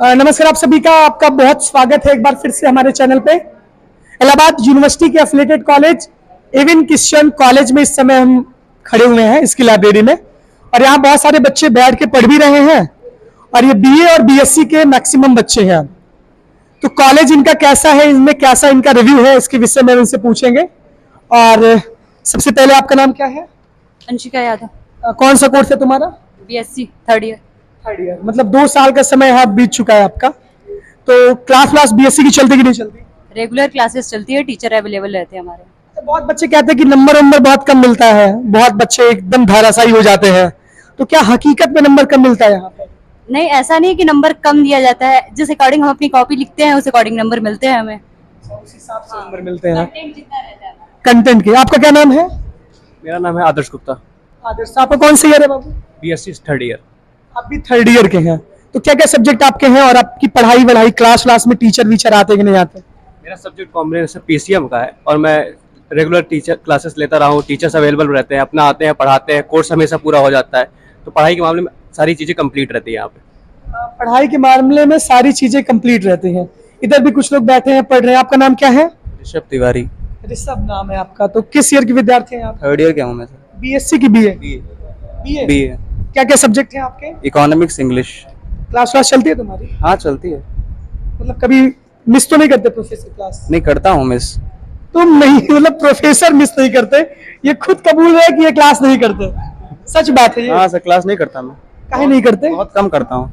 नमस्कार आप सभी का, आपका बहुत स्वागत है एक बार फिर से हमारे चैनल पे। इलाहाबाद यूनिवर्सिटी के affiliated college Evin Christian college में इस समय हम खड़े हुए हैं इसकी लाइब्रेरी में, और यहाँ बहुत सारे बच्चे बैठ के पढ़ भी रहे हैं और ये बीए और बीएससी के मैक्सिमम बच्चे हैं। तो कॉलेज इनका कैसा है, इनमें कैसा इनका रिव्यू है, इसके विषय में इनसे पूछेंगे। और सबसे पहले आपका नाम क्या है? अंशिका यादव। कौन सा कोर्स है तुम्हारा? BSc third year. Third year, मतलब 2 साल का समय यहाँ बीत चुका है आपका। तो क्लास बीएससी की चलती कि नहीं चलती? रेगुलर क्लासेस चलती है, टीचर अवेलेबल रहते हैं हमारे। तो बहुत बच्चे कहते हैं कि नंबर बहुत कम मिलता है, बहुत बच्चे एकदम धाराशायी हो जाते हैं। तो क्या हकीकत में नंबर कम मिलता है यहाँ पे? नहीं, ऐसा नहीं कि नंबर कम दिया जाता है, जिस अकॉर्डिंग हम अपनी कॉपी लिखते हैं उस अकॉर्डिंग नंबर मिलते हैं हमें। उस हिसाब से नंबर मिलते हैं कंटेंट जितना रहता है। कंटेंट के। आपका क्या नाम है? मेरा नाम है आदर्श गुप्ता। आदर्श, आपका कौन सा ईयर है बाबू? BSc third year. आप भी थर्ड ईयर के हैं। तो क्या क्या सब्जेक्ट आपके हैं और आपकी पढ़ाई क्लास में टीचर वीचर आते कि नहीं आते? मेरा सब्जेक्ट कॉम्बिनेशन पीसीएम का है और मैं रेगुलर टीचर क्लासेस लेता रहा हूँ। टीचर्स अवेलेबल रहते हैं, अपना आते हैं, पढ़ाते हैं, कोर्स हमेशा पूरा हो जाता है। तो पढ़ाई के मामले में सारी चीज़ें कंप्लीट रहती है यहाँ पे। पढ़ाई के मामले में सारी चीजें कंप्लीट रहती हैं। इधर भी कुछ लोग बैठे हैं, पढ़ रहे हैं। आपका नाम क्या है? ऋषभ तिवारी। ऋषभ नाम है आपका। तो किस ईयर के विद्यार्थी हैं आप? थर्ड ईयर क्या हूँ मैं सर? बीएससी की बीए। बीए। क्या क्या सब्जेक्ट हैं आपके? Economics, English. क्लास चलती है तुम्हारी? हाँ चलती है। मतलब कभी मिस तो नहीं करते प्रोफेसर क्लास? नहीं करता हूँ मिस। तुम नहीं, मतलब प्रोफेसर मिस नहीं करते, ये खुद कबूल है कि ये क्लास नहीं करते। सच बात है ये? हाँ सर, क्लास नहीं करता मैं। काहे नहीं करते? बहुत कम करता हूँ।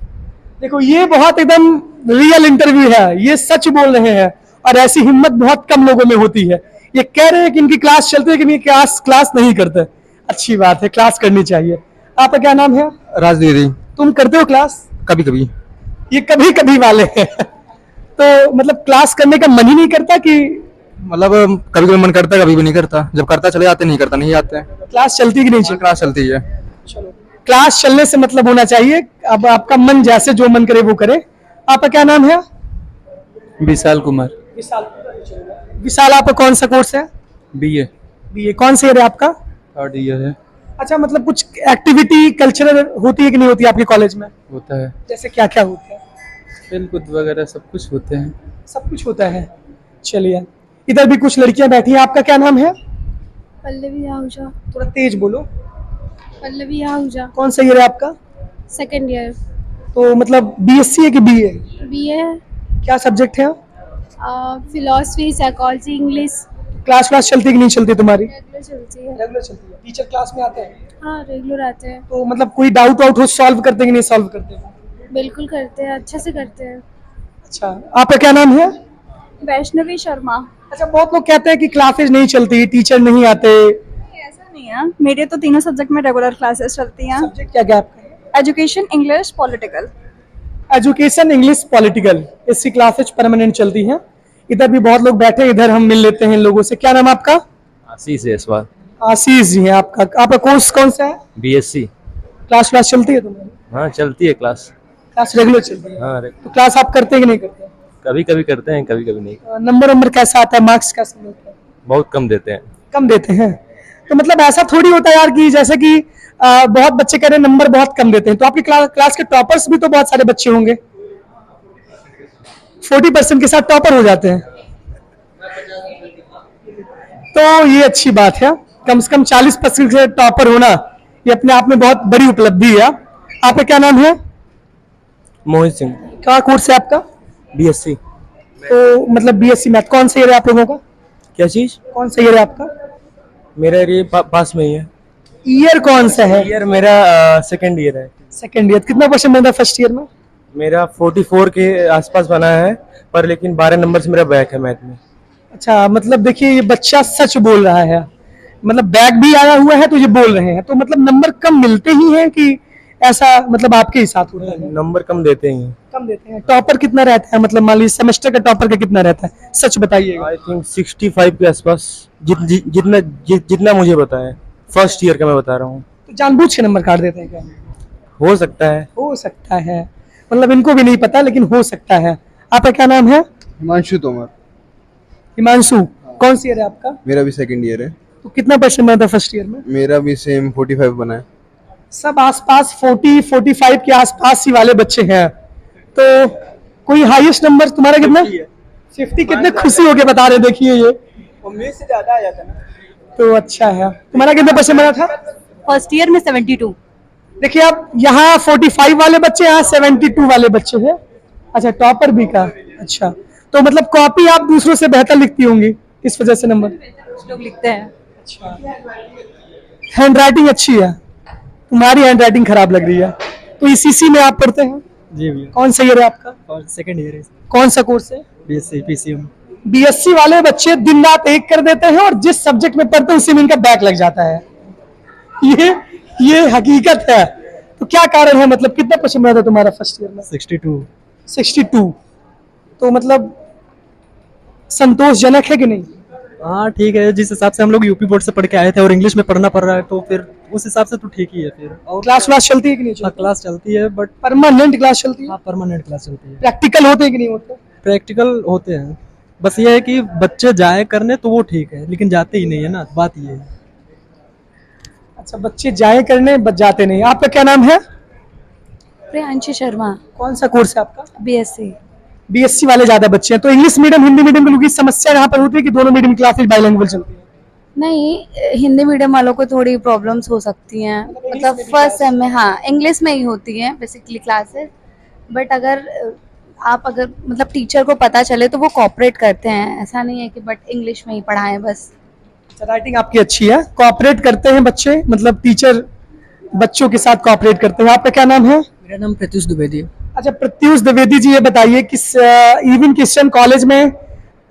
देखो ये बहुत एकदम रियल इंटरव्यू है, ये सच बोल रहे हैं और ऐसी हिम्मत बहुत कम लोगों में होती है। ये कह रहे हैं कि इनकी क्लास चलती है कि नहीं, क्लास नहीं करते। अच्छी बात है, क्लास करनी चाहिए। आपका क्या नाम है? राजनीति। तुम करते हो क्लास? कभी कभी। ये कभी कभी वाले हैं। तो मतलब क्लास करने का मन ही नहीं करता कि? मतलब कभी कभी मन करता है, कभी भी नहीं करता। जब करता चले जाते, नहीं करता नहीं जाते। क्लास चलती कि नहीं चलती? क्लास चलती है। चलो, क्लास चलने से मतलब होना चाहिए। अब आपका मन जैसे जो मन करे वो करे। आपका क्या नाम है? विशाल कुमार। विशाल, आपका कौन सा कोर्स है? बीए। बीए। कौन सा ईयर है आपका? थर्ड ईयर है। अच्छा, मतलब कुछ एक्टिविटी कल्चरल होती है कि नहीं होती आपके कॉलेज में? होता है। जैसे क्या क्या होता है? खेलकूद वगैरह सब कुछ होते हैं। सब कुछ होता है। चलिए, इधर भी कुछ लड़कियां बैठी हैं। आपका क्या नाम है? पल्लवी आहूजा। थोड़ा तेज बोलो। पल्लवी आहूजा। कौन सा ईयर है आपका? Second year. तो मतलब बीएससी है कि बीए? बीए। क्या सब्जेक्ट है? Philosophy, psychology, English. क्लास चलती कि नहीं चलती तुम्हारी? रेगुलर चलती है। रेगुलर चलती है। टीचर क्लास में आते हैं? हाँ, रेगुलर आते हैं। तो मतलब कोई डाउट वाउट हो सॉल्व करते कि नहीं सॉल्व करते? बिल्कुल करते हैं, अच्छे से करते हैं। अच्छा, आपका क्या नाम है? वैष्णवी शर्मा। अच्छा, बहुत लोग कहते हैं कि क्लासेज नहीं चलती, टीचर नहीं आते। ऐसा नहीं है, मेरे तो तीनों सब्जेक्ट में रेगुलर क्लासेस चलती हैं। सब्जेक्ट क्या क्या आपका? Education, English, political. Education, English, political, इसकी क्लासेज परमानेंट चलती हैं। इधर भी बहुत लोग बैठे हैं, इधर हम मिल लेते हैं इन लोगों से। क्या नाम आपका? आशीष है इस बार। आशीष जी है आपका कोर्स कौन सा है? बीएससी। क्लास चलती है तुम्हारी? हाँ चलती है क्लास। क्लास रेगुलर चलती है? हाँ तो क्लास आप करते हैं कि नहीं करते? कभी कभी करते हैं, कभी कभी नहीं। नंबर कैसा आता है, मार्क्स कैसे मिलते हैं? बहुत कम देते हैं। कम देते हैं? तो मतलब ऐसा थोड़ी होता है यार कि जैसे कि बहुत बच्चे कह रहे हैं नंबर बहुत कम देते हैं, तो आपकी क्लास के टॉपर्स भी तो बहुत सारे बच्चे होंगे, 40% के साथ टॉपर हो जाते हैं। तो ये अच्छी बात है, कम से कम 40% से टॉपर होना ये अपने आप में बहुत बड़ी उपलब्धि है। आपका क्या नाम है? मोहित सिंह। क्या कोर्स है आपका? बीएससी। तो मतलब बीएससी मैथ। कौन सा ईयर है आप लोगों का? क्या चीज? कौन सा ईयर है आपका? मेरा ये पास में ही है। ईयर कौन सा है? ईयर मेरा सेकंड ईयर है। Second year. कितना परसेंट बना फर्स्ट ईयर में? मेरा 44 के आसपास बना है, पर लेकिन 12 नंबर से मेरा बैक है मैथ में। अच्छा, मतलब देखिए ये बच्चा सच बोल रहा है, मतलब बैक भी आया हुआ है तो ये बोल रहे हैं। तो मतलब नंबर कम मिलते ही हैं कि ऐसा मतलब आपके ही साथ होता है? नंबर कम देते हैं। कम देते हैं। टॉपर कितना रहता है, मतलब मान लीजिए सेमेस्टर का टॉपर का कितना रहता है, सच बताइएगा। आई थिंक 65 के आसपास, जितना मुझे पता है। फर्स्ट ईयर का मैं बता रहा हूँ। तो जानबूझ के नंबर काट देते हैं क्या? हो सकता है। हो सकता है, मतलब इनको भी नहीं पता लेकिन हो सकता है। आपका क्या नाम है? हिमांशु तोमर। हिमांशु, कौन सी ईयर है आपका? मेरा भी सेकंड ईयर है। तो कितना परसेंट बना था फर्स्ट ईयर में? मेरा भी सेम 45 बना है। सब आसपास 40-45 के आसपास ही वाले बच्चे हैं। तो कोई हाईएस्ट नंबर तुम्हारा कितना? 50। कितने खुशी होके बता रहे, देखिए ये उम्मीद से ज्यादा आ जाता है ना। तो अच्छा है। तुम्हारा कितने परसेंट बना था? फर्स्ट ईयर में 72। देखिए आप यहाँ 45 वाले बच्चे, यहाँ 72 वाले बच्चे हैं। अच्छा, टॉपर भी का। अच्छा, तो मतलब कॉपी आप दूसरों से बेहतर लिखती होंगी, इस वजह से नंबर। कुछ लोग लिखते हैं। हैंड राइटिंग अच्छी है, तुम्हारी हैंड राइटिंग खराब लग रही है। तो ईसीसी में आप पढ़ते हैं? जी भैया। कौन सा ईयर है आपका? और सेकंड ईयर है। कौन सा कोर्स है? BSc PCM. बीएससी वाले बच्चे दिन रात एक कर देते हैं और जिस सब्जेक्ट में पढ़ते हैं उसी में इनका बैक लग जाता है। ये हकीकत है। तो क्या कारण है, मतलब कितना परसेंट था तुम्हारा फर्स्ट ईयर में? 62। 62। तो मतलब संतोषजनक है कि नहीं? हाँ ठीक है, जिस हिसाब से हम लोग यूपी बोर्ड से पढ़ के आए थे और इंग्लिश में पढ़ना पड़ रहा है तो फिर उस हिसाब से तो ठीक ही है। फिर और क्लास चलती है कि नहीं हाँ, चलती? क्लास चलती है बट परमानेंट क्लास चलती है? हाँ परमानेंट क्लास चलती है। प्रैक्टिकल होते हैं कि नहीं होते? प्रैक्टिकल होते हैं, बस ये है कि बच्चे जाए करने तो वो ठीक है, लेकिन जाते ही नहीं है ना, बात ये है। अच्छा, बच्चे जाए करने बच जाते नहीं। आपका क्या नाम है? प्रियांशी शर्मा। कौन सा कोर्स है आपका? बीएससी। बीएससी वाले ज्यादा बच्चे हैं। तो इंग्लिश मीडियम हिंदी मीडियम के लोगों की समस्या यहाँ पर होती है कि दोनों मीडियम क्लासेज बाइलिंगुअल चलती है? नहीं, हिंदी मीडियम वालों को थोड़ी प्रॉब्लम्स हो सकती हैं, मतलब फर्स्ट सेम में। हाँ, इंग्लिश में ही होती हैं बेसिकली क्लासेस, बट अगर मतलब टीचर को पता चले तो वो कोऑपरेट करते हैं। ऐसा नहीं है कि बट इंग्लिश में ही पढ़ाएं बस। राइटिंग आपकी अच्छी है, कोऑपरेट करते हैं बच्चे, मतलब टीचर बच्चों के साथ कोऑपरेट करते हैं। आपका क्या नाम है? मेरा नाम प्रत्युष द्विवेदी है। अच्छा, प्रत्युष द्विवेदी जी, ये बताइए कि इवन क्रिश्चियन कॉलेज में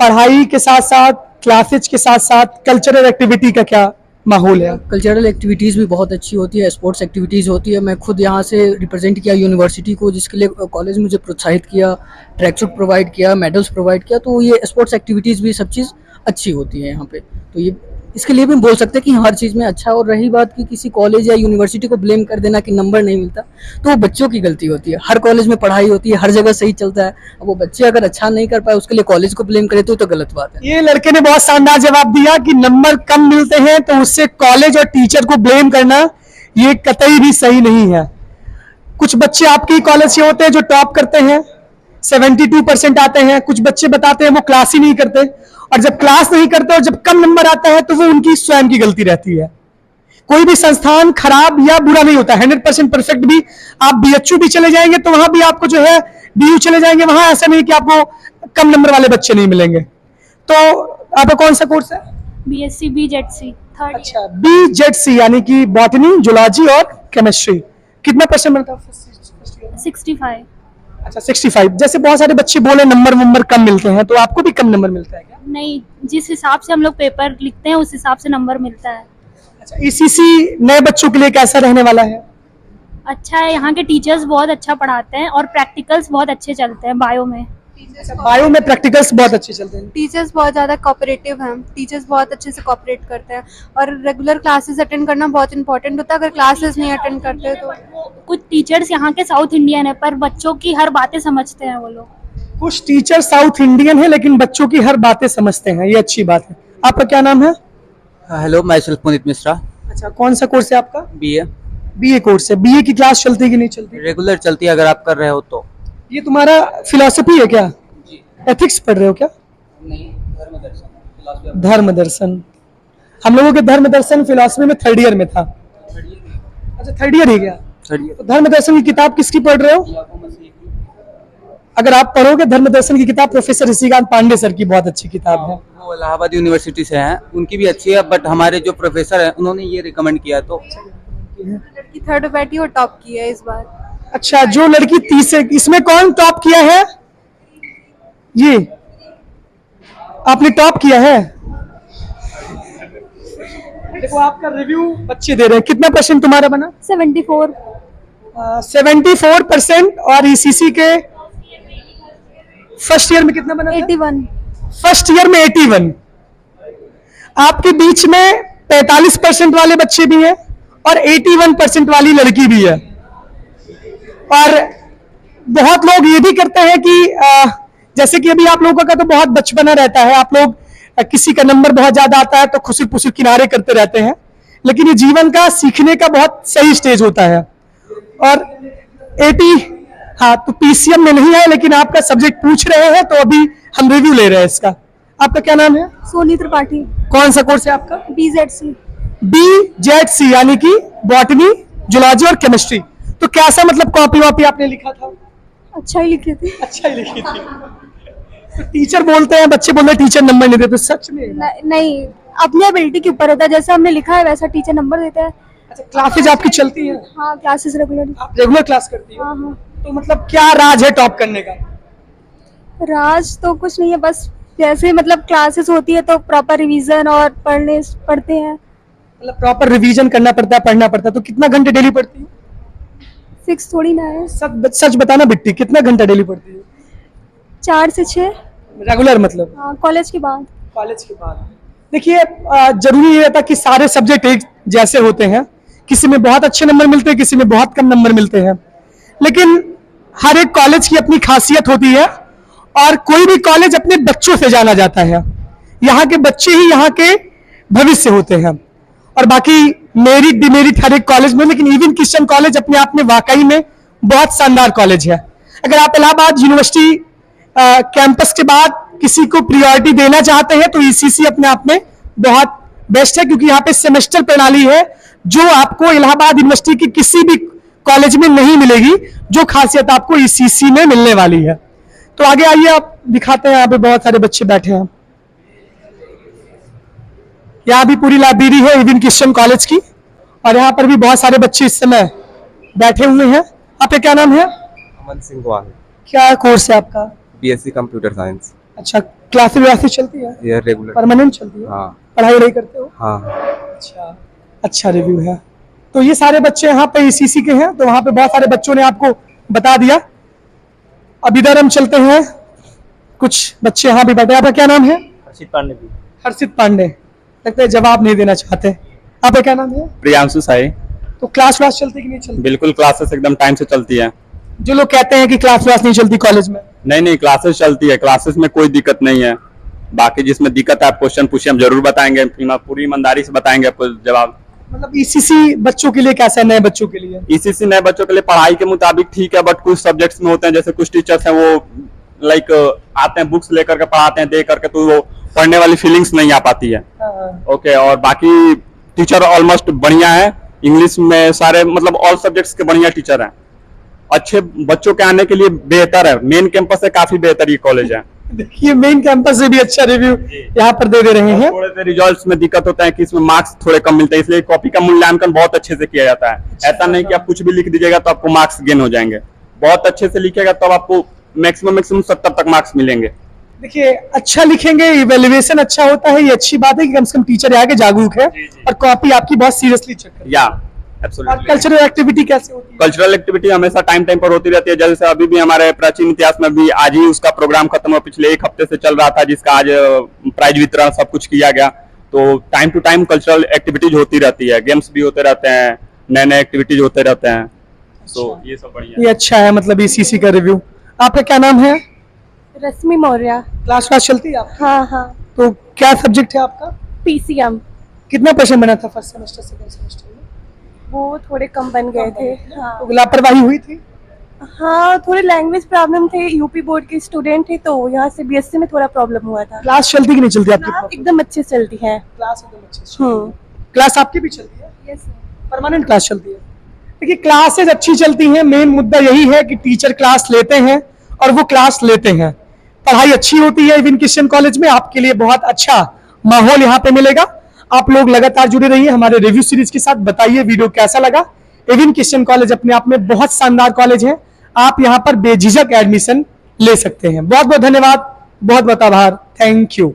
पढ़ाई के साथ साथ, क्लासेज के साथ साथ कल्चरल एक्टिविटी का क्या माहौल है? कल्चरल एक्टिविटीज़ भी बहुत अच्छी होती है, स्पोर्ट्स एक्टिविटीज़ होती है। मैं खुद यहाँ से रिप्रेजेंट किया यूनिवर्सिटी को, जिसके लिए कॉलेज मुझे प्रोत्साहित किया, ट्रैक सूट प्रोवाइड किया, मेडल्स प्रोवाइड किया। तो ये स्पोर्ट्स एक्टिविटीज़ भी सब चीज़ अच्छी होती है यहाँ पे। तो ये इसके लिए भी बोल सकते हैं कि हर चीज़ में अच्छा। और रही बात कि किसी कॉलेज या यूनिवर्सिटी को ब्लेम कर देना कि नंबर नहीं मिलता, तो वो बच्चों की गलती होती है। हर कॉलेज में पढ़ाई होती है, हर जगह सही चलता है। अब वो बच्चे अगर अच्छा नहीं कर पाए उसके लिए कॉलेज को ब्लेम करे तो गलत बात है। ये लड़के ने बहुत शानदार जवाब दिया कि नंबर कम मिलते हैं तो उससे कॉलेज और टीचर को ब्लेम करना ये कतई भी सही नहीं है। कुछ बच्चे आपके कॉलेज से होते हैं जो टॉप करते हैं, 72% आते हैं। कुछ बच्चे बताते हैं वो क्लास ही नहीं करते, और जब क्लास नहीं करते और जब कम नंबर आता है तो वो उनकी स्वयं की गलती रहती है। कोई भी संस्थान खराब या बुरा नहीं होता, 100% परफेक्ट भी। आप बीएचयू भी चले जाएंगे तो वहां भी आपको जो है, डीयू चले जाएंगे वहां ऐसा नहीं कि आपको कम नंबर वाले बच्चे नहीं मिलेंगे। तो आपका कौन सा कोर्स है? BSc BZC third. अच्छा, बीजेडसी यानी कि बॉटनी, जूलॉजी और केमिस्ट्री। कितना परसेंट मिलता है? 65। अच्छा, 65। जैसे बहुत सारे बच्चे बोले नंबर कम मिलते हैं, तो आपको भी कम नंबर मिलता है क्या? नहीं, जिस हिसाब से हम लोग पेपर लिखते हैं उस हिसाब से नंबर मिलता है। अच्छा, ईसीसी नए बच्चों के लिए कैसा रहने वाला है? अच्छा है, यहाँ के टीचर्स बहुत अच्छा पढ़ाते हैं और प्रैक्टिकल्स बहुत अच्छे चलते हैं बायो में। बायो में प्रैक्टिकल्स बहुत अच्छे चलते हैं। टीचर्स बहुत ज़्यादा कोऑपरेटिव हैं, टीचर्स बहुत अच्छे से कोऑपरेट करते हैं, और रेगुलर क्लासेस अटेंड करना बहुत इंपॉर्टेंट होता है। अगर क्लासेस नहीं अटेंड करते तो कुछ टीचर्स यहाँ के साउथ इंडियन है पर बच्चों की हर बातें समझते हैं वो लोग। कुछ टीचर साउथ इंडियन है लेकिन बच्चों की हर बातें समझते हैं, ये अच्छी बात है। आपका क्या नाम है? Hello, my self Puneet Mishra. अच्छा, कौन सा कोर्स है आपका? बीए। बीए कोर्स है। बीए की क्लास चलती है कि नहीं चलती? रेगुलर चलती है अगर आप कर रहे हो तो। ये तुम्हारा फिलॉसफी है क्या? एथिक्स पढ़ रहे हो क्या? नहीं, धर्म दर्शन। धर्म दर्शन। हम लोगों के धर्म दर्शन फिलॉसफी में थर्ड ईयर में था। अच्छा, थर्ड ईयर ही गया। तो धर्म दर्शन की किताब किसकी पढ़ रहे हो? अगर आप पढ़ोगे धर्म दर्शन की किताब, प्रोफेसर ऋषिकांत पांडे सर की बहुत अच्छी किताब है। वो इलाहाबाद यूनिवर्सिटी से हैं, उनकी भी अच्छी है, बट हमारे जो प्रोफेसर हैं उन्होंने ये रिकमेंड किया तो। लड़की थर्ड बैठी और टॉप किया है इस बार। अच्छा, जो लड़की तीसरे, इसमें कौन टॉप किया है? ये आपने टॉप किया है। देखो आपका रिव्यू बच्चे दे रहे हैं। कितना परसेंट तुम्हारा बना? 74। 74%। और ईसीसी के फर्स्ट ईयर में कितना बना था? 81। फर्स्ट ईयर में 81। आपके बीच में 45% वाले बच्चे भी हैं और 81% वाली लड़की भी है। और बहुत लोग ये भी करते हैं कि जैसे कि अभी आप लोगों का तो बहुत बचपना रहता है, आप लोग किसी का नंबर बहुत ज्यादा आता है तो खुसुर पुसुर किनारे करते रहते हैं, लेकिन ये जीवन का सीखने का बहुत सही स्टेज होता है। और हाँ, तो पीसीएम में नहीं है, लेकिन आपका सब्जेक्ट पूछ रहे हैं, तो अभी हम रिव्यू ले रहे हैं इसका। आपका क्या नाम है? सोनी त्रिपाठी, कौन सा कोर्स है आपका? BZC। BZC यानी कि बॉटनी, जूलॉजी और केमिस्ट्री। तो कैसा मतलब कॉपी वॉपी आपने लिखा था? अच्छा ही लिखे थे। अच्छा ही लिखी थी। तो टीचर बोलते हैं, बच्चे बोलते हैं टीचर नंबर नहीं देते, सच में? नहीं, अपनी एबिलिटी के ऊपर होता है, जैसा हमने लिखा है वैसा टीचर नंबर देता है। अच्छा, क्लासेज आपकी चलती है? हाँ, क्लासेस रेगुलर। आप रेगुलर क्लास करती हो? हाँ हाँ। तो मतलब क्या राज है टॉप करने का? राज तो कुछ नहीं है, बस जैसे मतलब क्लासेस होती है तो प्रॉपर रिवीजन और पढ़ते हैं। मतलब प्रॉपर रिवीजन करना पड़ता है, पढ़ना पड़ता है। तो कितना घंटे डेली पढ़ती है? 6 थोड़ी ना है। सच बताना बिट्टी, कितना घंटा डेली पढ़ती है? 4 से 6। रेगुलर मतलब? हाँ, कॉलेज के बाद। कॉलेज के बाद। देखिए, जरूरी ये रहता कि सारे सब्जेक्ट एक जैसे होते हैं। किसी में बहुत अच्छे नंबर मिलते हैं, किसी में बहुत कम नंबर मिलते हैं, लेकिन हर एक कॉलेज की अपनी खासियत होती है और कोई भी कॉलेज अपने बच्चों से जाना जाता है। यहाँ के बच्चे ही यहाँ के भविष्य होते हैं। और बाकी मेरिट डिमेरिट हर एक कॉलेज में, लेकिन इवन क्रिश्चियन कॉलेज अपने आप में वाकई में बहुत शानदार कॉलेज है। अगर आप इलाहाबाद यूनिवर्सिटी कैंपस के बाद किसी को प्रायोरिटी देना चाहते हैं तो ईसीसी अपने आप में बहुत बेस्ट है, क्योंकि यहाँ पे सेमेस्टर प्रणाली है जो आपको इलाहाबाद यूनिवर्सिटी की किसी भी कॉलेज में नहीं मिलेगी, जो खासियत आपको ईसीसी में मिलने वाली है। तो आगे आइए, आप दिखाते हैं। यहाँ पे बहुत सारे बच्चे बैठे हैं। यहाँ भी पूरी लाइब्रेरी है इवन क्रिश्चियन कॉलेज की, और यहाँ पर भी बहुत सारे बच्चे इस समय बैठे हुए हैं। आपका क्या नाम है? अमन सिंह वाल। क्या कोर्स है आपका? BSc computer science. अच्छा, क्लासेस वैसे चलती है? ये रेगुलर परमानेंट चलती है? हाँ। पढ़ाई नहीं करते हो? हाँ। अच्छा, अच्छा रिव्यू है। तो ये सारे बच्चे यहाँ पे ईसीसी के हैं, तो वहाँ पे बहुत सारे बच्चों ने आपको बता दिया। अब इधर हम चलते हैं, कुछ बच्चे यहाँ भी बैठे। आपका क्या नाम है? हर्षित पांडे। हर्षित पांडे। लगता है जवाब नहीं देना चाहते। आपका क्या नाम है? प्रियांशु साई। तो क्लास व्लास चलती कि नहीं चलती? बिल्कुल, क्लासेस एकदम टाइम से चलती है। जो लोग कहते हैं कि क्लास व्लास नहीं चलती कॉलेज में, नहीं, क्लासेस चलती है, क्लासेस में कोई दिक्कत नहीं है। बाकी जिसमें दिक्कत है आप क्वेश्चन पूछिए, हम जरूर बताएंगे, पूरी ईमानदारी से बताएंगे आपको जवाब। मतलब ईसीसी बच्चों के लिए कैसा है, नए बच्चों के लिए? ईसीसी नए बच्चों के लिए पढ़ाई के मुताबिक ठीक है, बट कुछ सब्जेक्ट्स में होते हैं, जैसे कुछ टीचर्स हैं वो लाइक आते हैं बुक्स लेकर के पढ़ाते हैं, दे करके, तो वो पढ़ने वाली फीलिंग्स नहीं आ पाती है। ओके, और बाकी टीचर ऑलमोस्ट बढ़िया है। इंग्लिश में सारे मतलब ऑल सब्जेक्ट्स के बढ़िया टीचर हैं। अच्छे बच्चों के आने के लिए बेहतर है, मेन कैंपस से काफी बेहतर ये कॉलेज है। देखिए, मेन कैंपस से भी अच्छा रिव्यू यहाँ पर दे रहे हैं। थोड़े से रिजल्ट्स में दिक्कत होता है कि इसमें मार्क्स थोड़े कम मिलते हैं, इसलिए कॉपी का मूल्यांकन बहुत अच्छे से किया जाता है। ऐसा नहीं कि आप कुछ भी लिख दीजिएगा तो आपको मार्क्स गेन हो जाएंगे। बहुत अच्छे से लिखेगा तब आपको मैक्सिमम 70 तक मार्क्स मिलेंगे। देखिए, अच्छा लिखेंगे, इवेल्युएशन अच्छा होता है, ये अच्छी बात है कि कम से कम टीचर यहाँ के जागरूक है और कॉपी आपकी बहुत सीरियसली चेक करते हैं। या और कल्चरल एक्टिविटी कैसे होती है? कल्चरल एक्टिविटी हमेशा टाइम पर होती रहती है। जैसे अभी भी हमारे प्राचीन इतिहास में भी आज ही उसका प्रोग्राम खत्म हुआ, पिछले 1 हफ्ते से चल रहा था, जिसका आज प्राइज वितरण सब कुछ किया गया। तो time to time cultural activities होती रहती है, गेम्स भी होते रहते हैं, नए एक्टिविटीज होते रहते हैं। तो ये सब बढ़िया, ये अच्छा है। मतलब ईसीसी का रिव्यू। आपका क्या नाम है? रश्मि मौर्य। क्लास व्लास चलती है आपकी? हाँ हाँ। तो क्या सब्जेक्ट है आपका? PCM। कितना परसेंट बना था फर्स्ट सेमेस्टर सेकंड सेमेस्टर में? वो थोड़े कम बन गए थे। हाँ। तो लापरवाही हुई थी? हाँ, थोड़े लैंग्वेज प्रॉब्लम थे, यूपी बोर्ड के स्टूडेंट थे, तो यहाँ से BSc में थोड़ा प्रॉब्लम हुआ था। क्लास चलती कि नहीं चलती आपकी? क्लास एकदम अच्छे से चलती है। क्लास एकदम अच्छी है। क्लास आपकी भी चलती है? यस। परमानेंट क्लास चलती है? देखिए, क्लासेज अच्छी चलती हैं, मेन मुद्दा यही है कि टीचर क्लास लेते हैं और वो क्लास लेते हैं। पढ़ाई अच्छी होती है इवन क्रिश्चियन कॉलेज में, आपके लिए बहुत अच्छा माहौल यहाँ पे मिलेगा। आप लोग लगातार जुड़े रहिए हमारे रिव्यू सीरीज के साथ। बताइए वीडियो कैसा लगा। इवन क्रिश्चियन कॉलेज अपने आप में बहुत शानदार कॉलेज है, आप यहाँ पर बेझिझक एडमिशन ले सकते हैं। बहुत बहुत धन्यवाद, बहुत बहुत आभार। Thank you.